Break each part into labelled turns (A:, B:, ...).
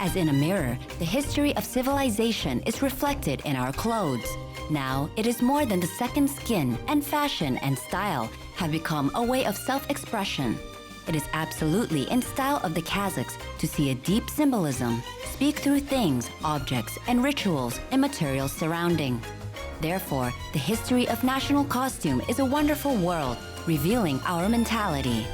A: As in a mirror, the history of civilization is reflected in our clothes. Now, it is more than the second skin, and fashion and style have become a way of self-expression. It is absolutely in style of the Kazakhs to see a deep symbolism, speak through things, objects, and rituals and materials surrounding. Therefore, the history of national costume is a wonderful world, revealing our mentality.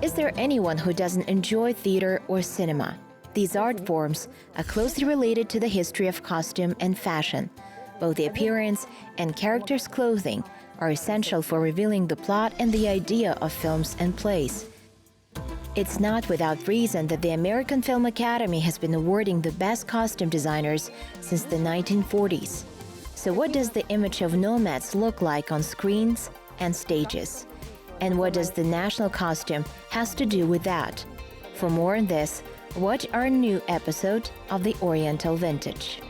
B: Is there anyone who doesn't enjoy theater or cinema? These art forms are closely related to the history of costume and fashion. Both the appearance and characters' clothing are essential for revealing the plot and the idea of films and plays. It's not without reason that the American Film Academy has been awarding the best costume designers since the 1940s. So what does the image of nomads look like on screens and stages? And what does the national costume has to do with that? For more on this, watch our new episode of the Oriental Vintage.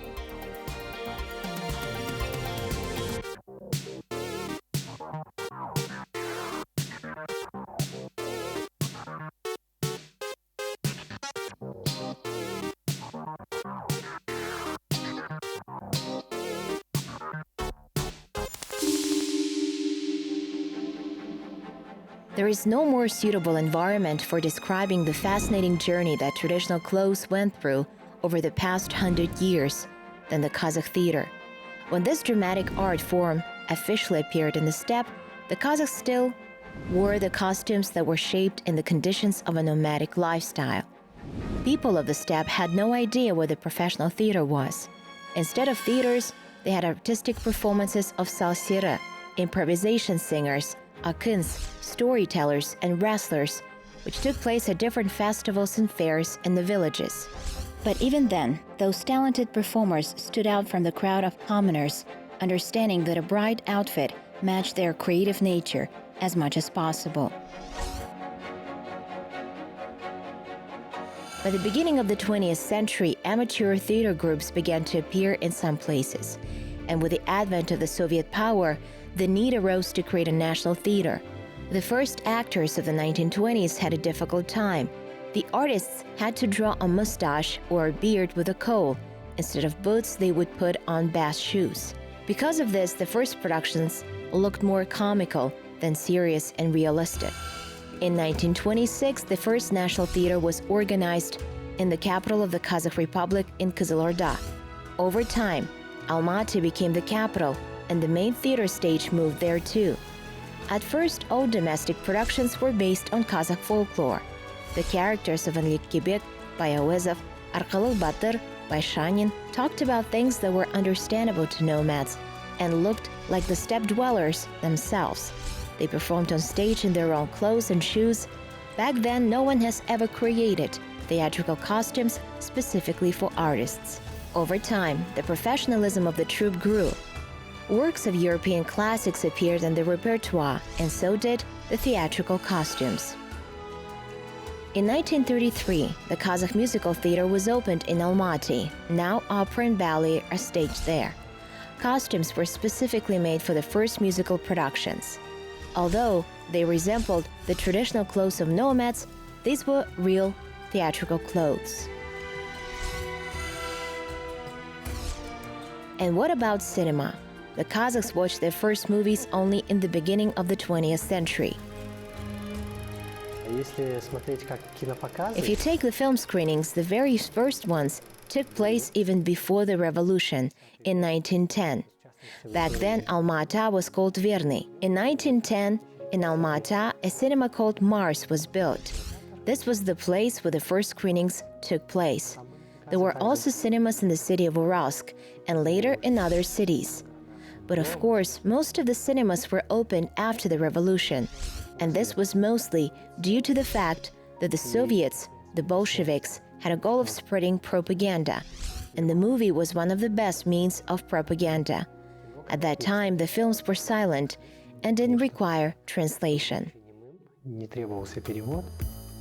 B: There is no more suitable environment for describing the fascinating journey that traditional clothes went through over the past 100 years than the Kazakh theater. When this dramatic art form officially appeared in the steppe, the Kazakhs still wore the costumes that were shaped in the conditions of a nomadic lifestyle. People of the steppe had no idea what the professional theater was. Instead of theaters, they had artistic performances of salsira, improvisation singers, akins, storytellers, and wrestlers, which took place at different festivals and fairs in the villages. But even then, those talented performers stood out from the crowd of commoners, understanding that a bright outfit matched their creative nature as much as possible. By the beginning of the 20th century, amateur theater groups began to appear in some places. And with the advent of the Soviet power, the need arose to create a national theater. The first actors of the 1920s had a difficult time. The artists had to draw a mustache or a beard with a coal. Instead of boots, they would put on bast shoes. Because of this, the first productions looked more comical than serious and realistic. In 1926, the first national theater was organized in the capital of the Kazakh Republic in Kızılorda. Over time, Almaty became the capital, and the main theater stage moved there too. At first, all domestic productions were based on Kazakh folklore. The characters of Jibek by Awezov, Arkalık Batır by Shanin talked about things that were understandable to nomads and looked like the steppe dwellers themselves. They performed on stage in their own clothes and shoes. Back then, no one has ever created theatrical costumes specifically for artists. Over time, the professionalism of the troupe grew. Works of European classics appeared in the repertoire, and so did the theatrical costumes. In 1933, the Kazakh Musical Theater was opened in Almaty. Now opera and ballet are staged there. Costumes were specifically made for the first musical productions. Although they resembled the traditional clothes of nomads, these were real theatrical clothes. And what about cinema? The Kazakhs watched their first movies only in the beginning of the 20th century. If you take the film screenings, the very first ones took place even before the revolution in 1910. Back then, Almaty was called Verny. In 1910, in Almaty, a cinema called Mars was built. This was the place where the first screenings took place. There were also cinemas in the city of Uralsk and later in other cities. But of course, most of the cinemas were opened after the revolution, and this was mostly due to the fact that the Soviets, the Bolsheviks, had a goal of spreading propaganda, and the movie was one of the best means of propaganda. At that time, the films were silent and didn't require translation.
C: не требовался перевод.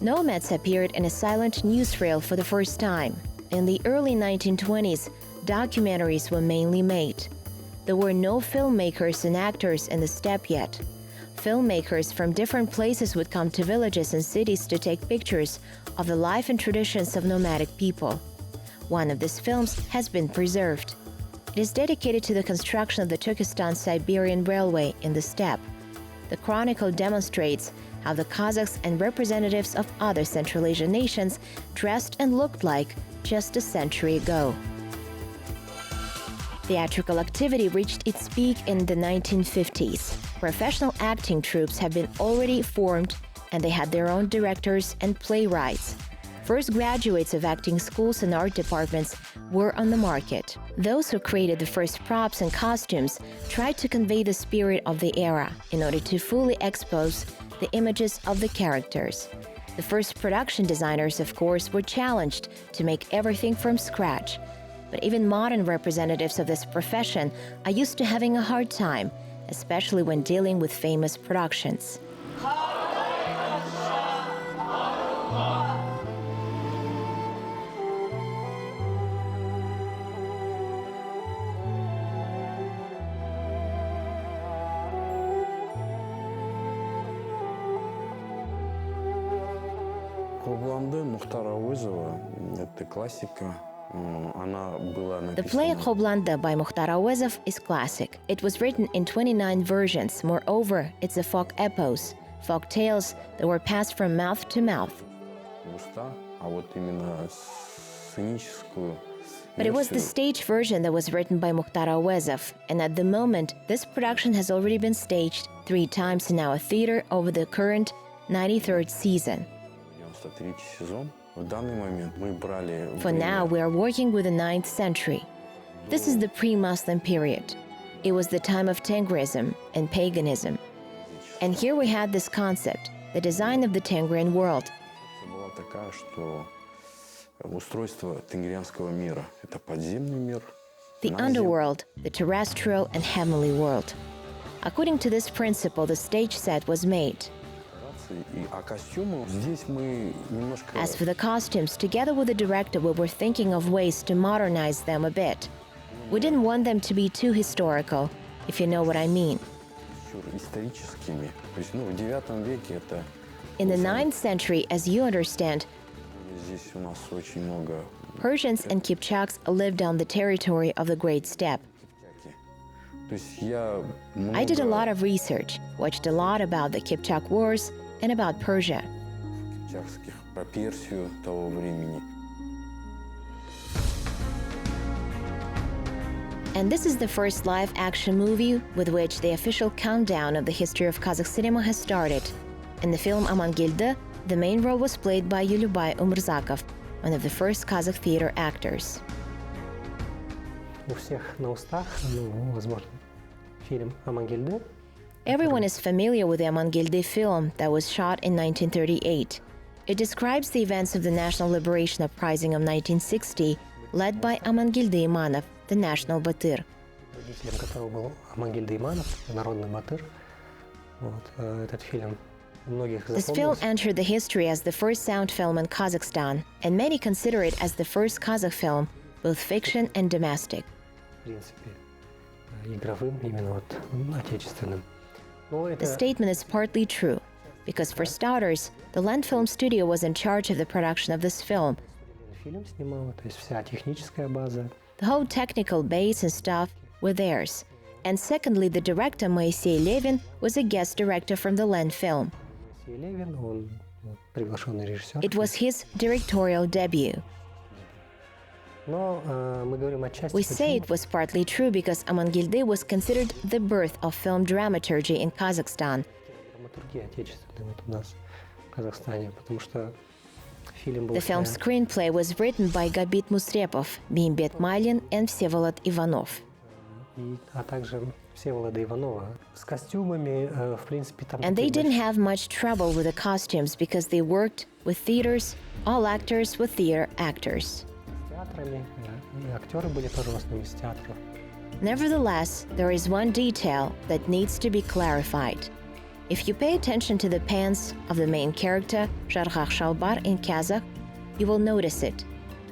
B: Nomads appeared in a silent newsreel for the first time. In the early 1920s, documentaries were mainly made. There were no filmmakers and actors in the steppe yet. Filmmakers from different places would come to villages and cities to take pictures of the life and traditions of nomadic people. One of these films has been preserved. It is dedicated to the construction of the Turkestan-Siberian Railway in the steppe. The chronicle demonstrates how the Kazakhs and representatives of other Central Asian nations dressed and looked like just a century ago. Theatrical activity reached its peak in the 1950s. Professional acting troupes have been already formed, and they had their own directors and playwrights. First graduates of acting schools and art departments were on the market. Those who created the first props and costumes tried to convey the spirit of the era in order to fully expose the images of the characters. The first production designers, of course, were challenged to make everything from scratch. But even modern representatives of this profession are used to having a hard time, especially when dealing with famous productions. The play Khoblanda by Mukhtar Awezov is classic. It was written in 29 versions. Moreover, it's a folk epos, folk tales that were passed from mouth to mouth. But it was the stage version that was written by Mukhtar Awezov, and at the moment, this production has already been staged 3 times in our theater over the current 93rd season. For now, we are working with the 9th century. This is the pre-Muslim period. It was the time of Tengrism and paganism. And here we had this concept, the design of the Tengrian world. The underworld, the terrestrial and heavenly world. According to this principle, the stage set was made. As for the costumes, together with the director, we were thinking of ways to modernize them a bit. We didn't want them to be too historical, if you know what I mean. In the 9th century, as you understand, Persians and Kipchaks lived on the territory of the Great Steppe. I did a lot of research, watched a lot about the Kipchak Wars and about Persia. And this is the first live-action movie with which the official countdown of the history of Kazakh cinema has started. In the film Amangildi, the main role was played by Yulubay Umrzakov, one of the first Kazakh theater actors.
C: У всех на устах, возможно, фильм «Амангельды».
B: Everyone is familiar with the Amangildi film that was shot in 1938. It describes the events of the National Liberation Uprising of 1960, led by Amangildi Imanov, the national Batyr.
C: Водителем которого был Амангельды Иманов, народный батыр. Этот фильм многих
B: This film
C: запомнился.
B: entered the history as the first sound film in Kazakhstan, and many consider it as the first Kazakh film, both fiction and domestic.
C: В принципе, игровым, именно отечественным.
B: The statement is partly true, because for starters, the Land Film Studio was in charge of the production of this film.
C: Фильм снимал, то есть вся техническая база.
B: The whole technical base and stuff were theirs. And secondly, the director Moisey Levin was a guest director from the Land Film.
C: Моисей Левин, он приглашенный режиссер.
B: It was his directorial debut.
C: Но мы говорим отчасти.
B: We say it was partly true because Amangildi was considered the birth of film dramaturgy in Kazakhstan.
C: Драматургия отечественная у нас в Казахстане, потому что фильм был.
B: The film screenplay was written by Gabit Musrepov, Bimbet Mailin, and Всеволод Ivanov.
C: А также Всеволода Иванова. С костюмами, в принципе, там.
B: And they didn't have much trouble with the costumes because they worked with theaters, all actors with theater actors.
C: Театрами, и актеры были тоже в основном из театров.
B: Nevertheless, there is one detail that needs to be clarified. If you pay attention to the pants of the main character, Jargah Shalbar in Kazakh, you will notice it.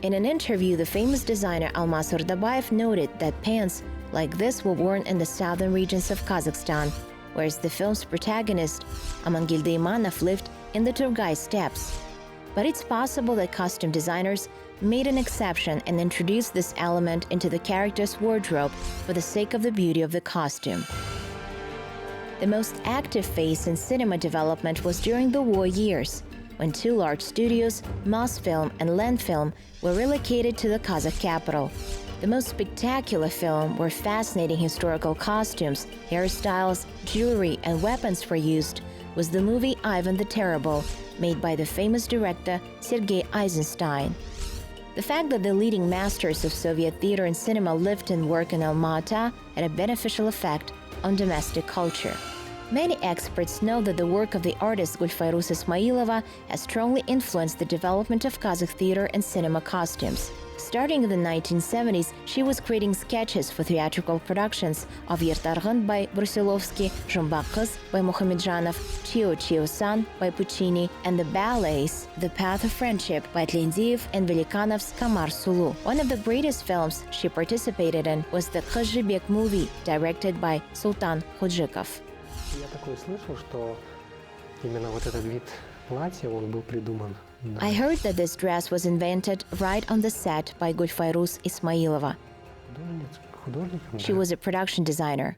B: In an interview, the famous designer Almas Ordabayev noted that pants like this were worn in the southern regions of Kazakhstan, whereas the film's protagonist, Amangilde Imanov, lived in the Turgai steppes. But it's possible that costume designers made an exception and introduced this element into the character's wardrobe for the sake of the beauty of the costume. The most active phase in cinema development was during the war years, when two large studios, Mosfilm and Lenfilm, were relocated to the Kazakh capital. The most spectacular film where fascinating historical costumes, hairstyles, jewelry, and weapons were used was the movie Ivan the Terrible, made by the famous director Sergei Eisenstein. The fact that the leading masters of Soviet theater and cinema lived and worked in Alma-Ata had a beneficial effect on domestic culture. Many experts know that the work of the artist Gulfairuz Ismailova has strongly influenced the development of Kazakh theater and cinema costumes. Starting in the 1970s, she was creating sketches for theatrical productions of Yertarg'in by Brusilovsky, Zhumbak Kız by Muhamedjanov, Chio Chio-san by Puccini, and the ballets The Path of Friendship by Tlendiev and Velikanov's Kamar Sulu. One of the greatest films she participated in was the Jibek movie, directed by Sultan Khojikov.
C: Я такое слышал, что именно вот этот вид платья, он был придуман.
B: I heard that this dress was invented right on the set by Gulfairuz Ismailova. She was a production designer.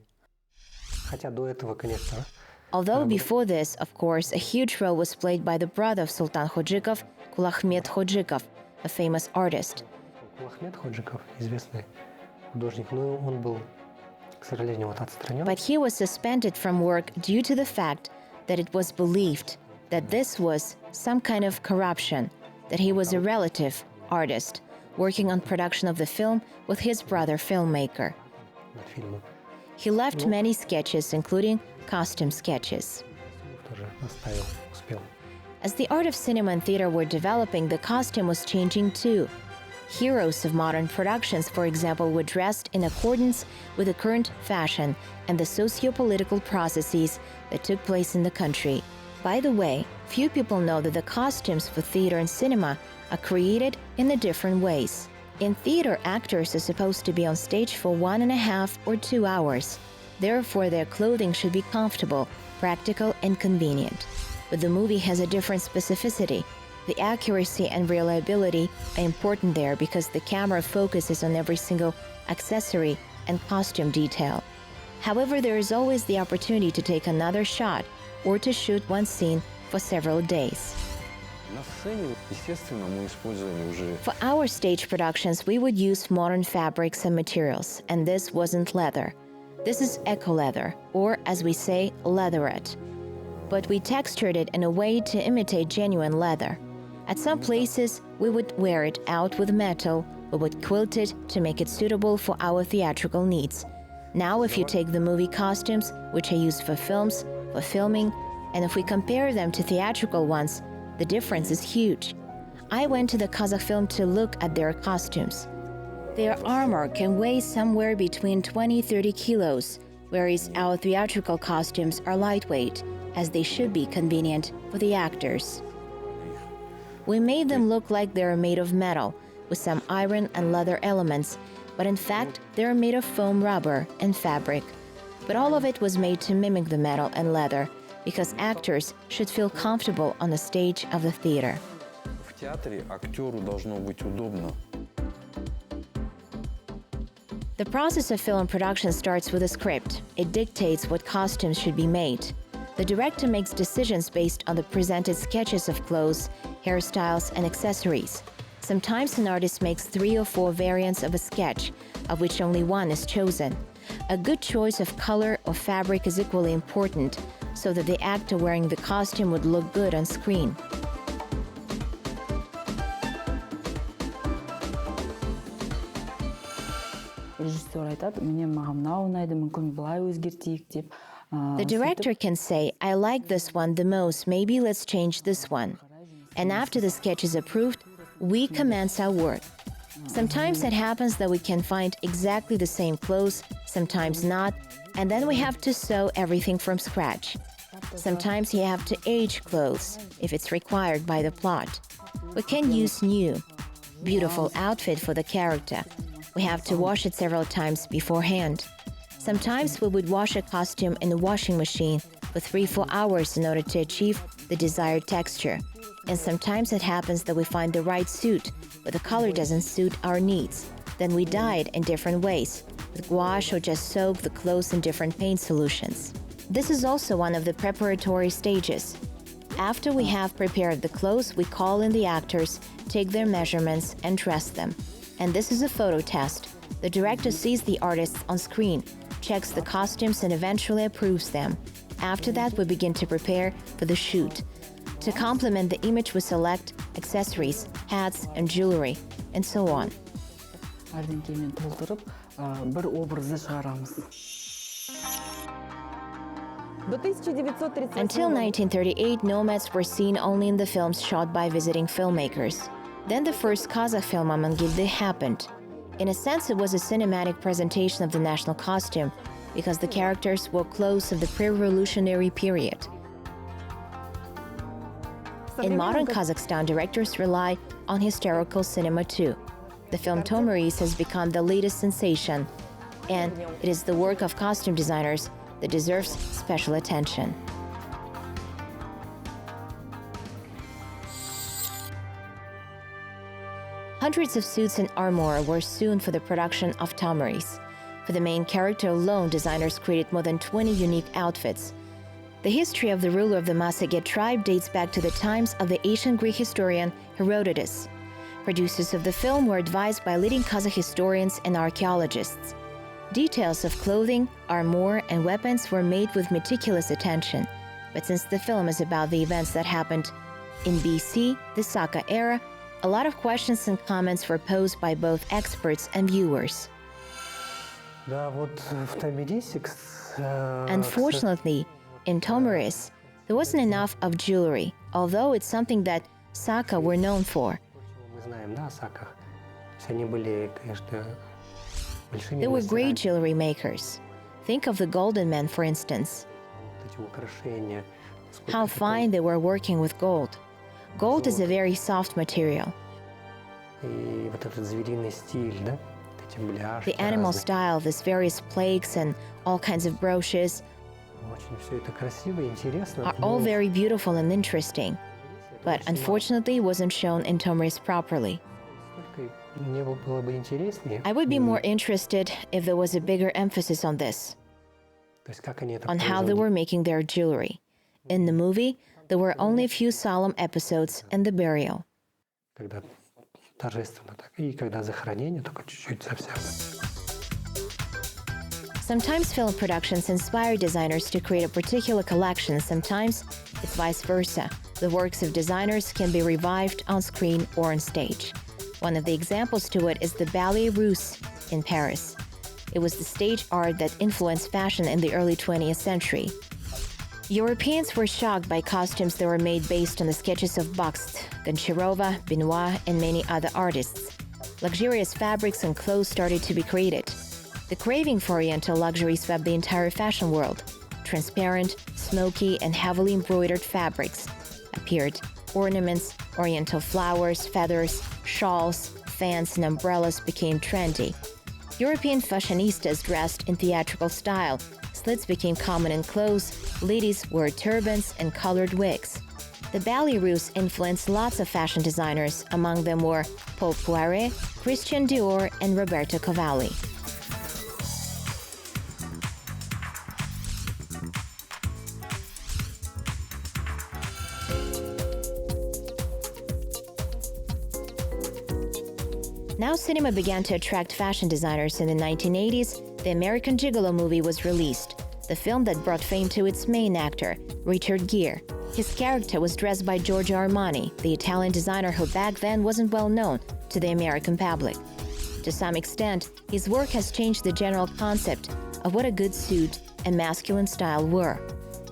C: Хотя до этого, конечно.
B: Although before this, of course, a huge role was played by the brother of Sultan Khojikov, Kulahmet Khojikov, a famous artist.
C: Kulahmet Khojikov, известный художник, но он был, к сожалению, вот отстранен.
B: But he was suspended from work due to the fact that it was believed that this was some kind of corruption, that he was a relative artist working on production of the film with his brother filmmaker. He left many sketches, including costume sketches. As the art of cinema and theater were developing, the costume was changing too. Heroes of modern productions, for example, were dressed in accordance with the current fashion and the socio-political processes that took place in the country. By the way, few people know that the costumes for theater and cinema are created in the different ways. In theater, actors are supposed to be on stage for 1.5 or 2 hours. Therefore, their clothing should be comfortable, practical, and convenient. But the movie has a different specificity. The accuracy and reliability are important there because the camera focuses on every single accessory and costume detail. However, there is always the opportunity to take another shot or to shoot one scene for several days. For our stage productions, we would use modern fabrics and materials, and this wasn't leather. This is eco-leather, or as we say, leatherette. But we textured it in a way to imitate genuine leather. At some places, we would wear it out with metal, we would quilt it to make it suitable for our theatrical needs. Now, if you take the movie costumes, which are used for films, for filming, and if we compare them to theatrical ones, the difference is huge. I went to the Kazakh film to look at their costumes. Their armor can weigh somewhere between 20-30 kilos, whereas our theatrical costumes are lightweight, as they should be convenient for the actors. We made them look like they're made of metal, with some iron and leather elements, but in fact, they're made of foam rubber and fabric. But all of it was made to mimic the metal and leather, because actors should feel comfortable on the stage of the theater. The process of film production starts with a script. It dictates what costumes should be made. The director makes decisions based on the presented sketches of clothes, hairstyles, and accessories. Sometimes an artist makes 3 or 4 variants of a sketch, of which only one is chosen. A good choice of color or fabric is equally important, so that the actor wearing the costume would look good on screen. The director can say, I like this one the most, maybe let's change this one. And after the sketch is approved, we commence our work. Sometimes it happens that we can find exactly the same clothes, sometimes not, and then we have to sew everything from scratch. Sometimes you have to age clothes if it's required by the plot. We can use new, beautiful outfit for the character. We have to wash it several times beforehand. Sometimes we would wash a costume in a washing machine for 3-4 hours in order to achieve the desired texture. And sometimes it happens that we find the right suit, but the color doesn't suit our needs. Then we dye it in different ways, with gouache or just soak the clothes in different paint solutions. This is also one of the preparatory stages. After we have prepared the clothes, we call in the actors, take their measurements, and dress them. And this is a photo test. The director sees the artists on screen, checks the costumes, and eventually approves them. After that, we begin to prepare for the shoot. To complement the image, we select accessories, hats, and jewelry, and so on.
D: Bir obrazı шығарамыз.
B: Until 1938, nomads were seen only in the films shot by visiting filmmakers. Then the first Kazakh film Amangildi happened. In a sense, it was a cinematic presentation of the national costume, because the characters wore clothes of the pre-revolutionary period. In modern Kazakhstan, directors rely on historical cinema too. The film Tomyris has become the latest sensation, and it is the work of costume designers that deserves special attention. Hundreds of suits and armor were sewn for the production of Tomyris. For the main character alone, designers created more than 20 unique outfits. The history of the ruler of the Massaget tribe dates back to the times of the ancient Greek historian Herodotus. Producers of the film were advised by leading Kazakh historians and archaeologists. Details of clothing, armor, and weapons were made with meticulous attention. But since the film is about the events that happened in BC, the Saka era, a lot of questions and comments were posed by both experts and viewers. Unfortunately, in Tomyris, there wasn't enough of jewelry, although it's something that Saka were known for. They were great jewelry makers. Think of the Golden Men, for instance. How fine they were working with gold. Gold is a very soft material. The animal style, these various plaques and all kinds of brooches, are all very beautiful and interesting, but unfortunately wasn't shown in Tomyris properly. I would be more interested if there was a bigger emphasis on this, on how they were making their jewelry. In the movie, there were only a few solemn episodes and the burial. Sometimes film productions inspire designers to create a particular collection, sometimes it's vice versa. The works of designers can be revived on screen or on stage. One of the examples to it is the Ballet Russe in Paris. It was the stage art that influenced fashion in the early 20th century. Europeans were shocked by costumes that were made based on the sketches of Bakst, Goncharova, Benoit, and many other artists. Luxurious fabrics and clothes started to be created. The craving for Oriental luxury swept the entire fashion world. Transparent, smoky, and heavily embroidered fabrics appeared. Ornaments, Oriental flowers, feathers, shawls, fans, and umbrellas became trendy. European fashionistas dressed in theatrical style. Slits became common in clothes. Ladies wore turbans and colored wigs. The Ballet Russe influenced lots of fashion designers. Among them were Paul Poiret, Christian Dior, and Roberto Cavalli. Now cinema began to attract fashion designers. In the 1980s, the American Gigolo movie was released, the film that brought fame to its main actor, Richard Gere. His character was dressed by Giorgio Armani, the Italian designer who back then wasn't well known to the American public. To some extent, his work has changed the general concept of what a good suit and masculine style were.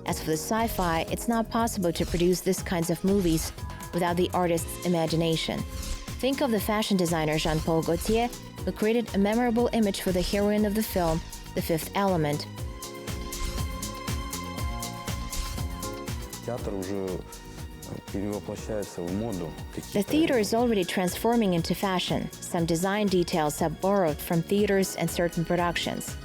B: As for the sci-fi, it's not possible to produce these kinds of movies without the artist's imagination. Think of the fashion designer Jean-Paul Gaultier, who created a memorable image for the heroine of the film, The Fifth Element. The theater is already transforming into fashion. Some design details are borrowed from theaters and certain productions.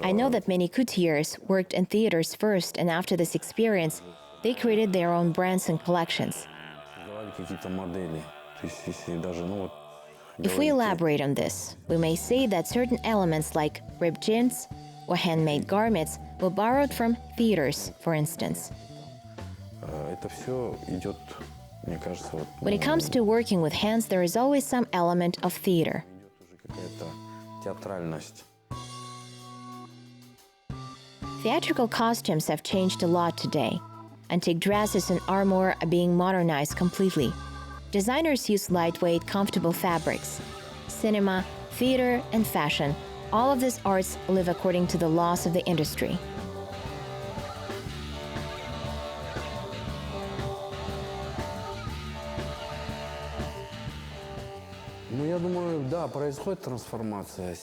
B: I know that many couturiers worked in theaters first, and after this experience, they created their own brands and collections. If we elaborate on this, we may say that certain elements like ripped jeans or handmade garments were borrowed from theaters, for instance. When it comes to working with hands, there is always some element of theater. Theatrical costumes have changed a lot today. Antique dresses and armor are being modernized completely. Designers use lightweight, comfortable fabrics. Cinema, theater, and fashion, all of these arts live according to the laws of the industry.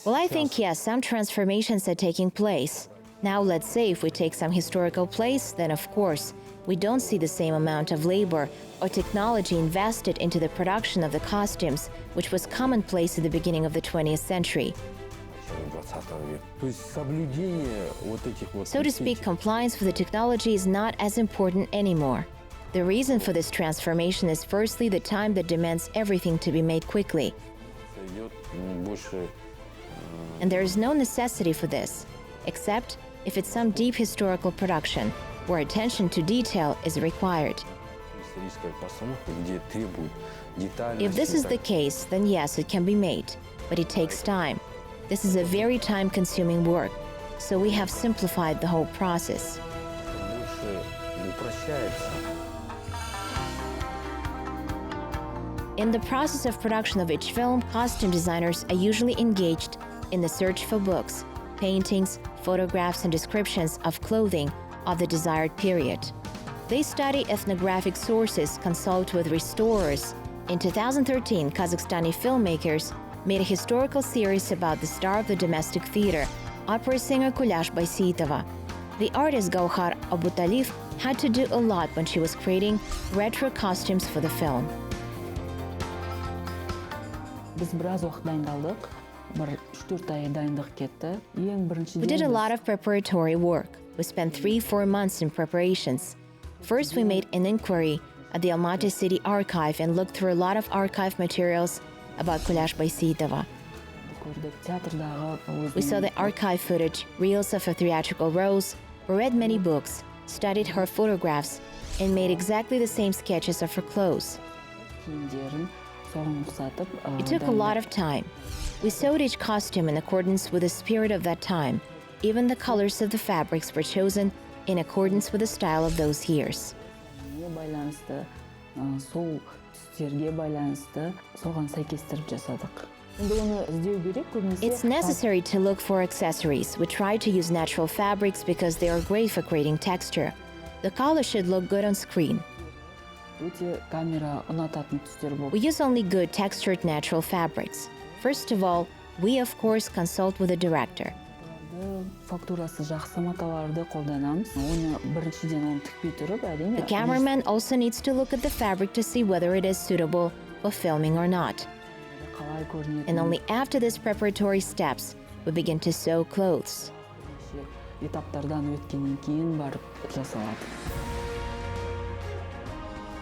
B: Well, I think yes, some transformations are taking place. Now let's say if we take some historical place, then of course, we don't see the same amount of labor or technology invested into the production of the costumes, which was commonplace at the beginning of the 20th century. So to speak, compliance with the technology is not as important anymore. The reason for this transformation is firstly the time that demands everything to be made quickly. And there is no necessity for this, except if it's some deep historical production, where attention to detail is required. If this is the case, then yes, it can be made, but it takes time. This is a very time-consuming work, so we have simplified the whole process. In the process of production of each film, costume designers are usually engaged in the search for books, paintings, photographs, and descriptions of clothing of the desired period. They study ethnographic sources, consult with restorers. In 2013, Kazakhstani filmmakers made a historical series about the star of the domestic theater, opera singer Kulash Baysitova. The artist Gauhar Abutalif had to do a lot when she was creating retro costumes for the film.
D: Biz biraz vaqt dayandaldik. Bir 3-4 ay dayandıq ketdi.
B: We did a lot of preparatory work. We spent 3-4 months in preparations. First, we made an inquiry at the Almaty City Archive and looked through a lot of archive materials about Kulash Baysitova. We saw the archive footage, reels of her theatrical roles, read many books, studied her photographs, and made exactly the same sketches of her clothes. It took a lot of time. We sewed each costume in accordance with the spirit of that time. Even the colors of the fabrics were chosen in accordance with the style of those years. It's necessary to look for accessories. We try to use natural fabrics because they are great for creating texture. The color should look good on screen. We use only good textured natural fabrics. First of all, we of course consult with the director. The cameraman also needs to look at the fabric to see whether it is suitable for filming or not. And only after these preparatory steps, we begin to sew clothes.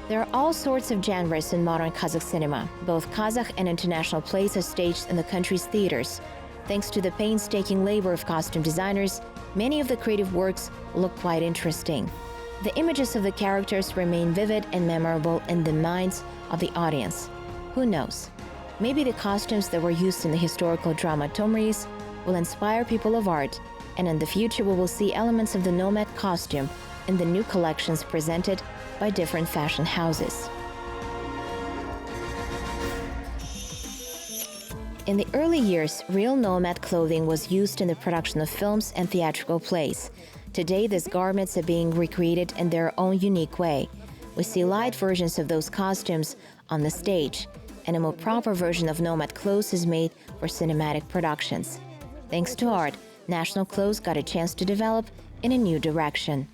B: There are all sorts of genres in modern Kazakh cinema. Both Kazakh and international plays are staged in the country's theaters. Thanks to the painstaking labor of costume designers, many of the creative works look quite interesting. The images of the characters remain vivid and memorable in the minds of the audience. Who knows? Maybe the costumes that were used in the historical drama Tomris will inspire people of art, and in the future we will see elements of the nomad costume in the new collections presented by different fashion houses. In the early years, real nomad clothing was used in the production of films and theatrical plays. Today, these garments are being recreated in their own unique way. We see light versions of those costumes on the stage, and a more proper version of nomad clothes is made for cinematic productions. Thanks to art, national clothes got a chance to develop in a new direction.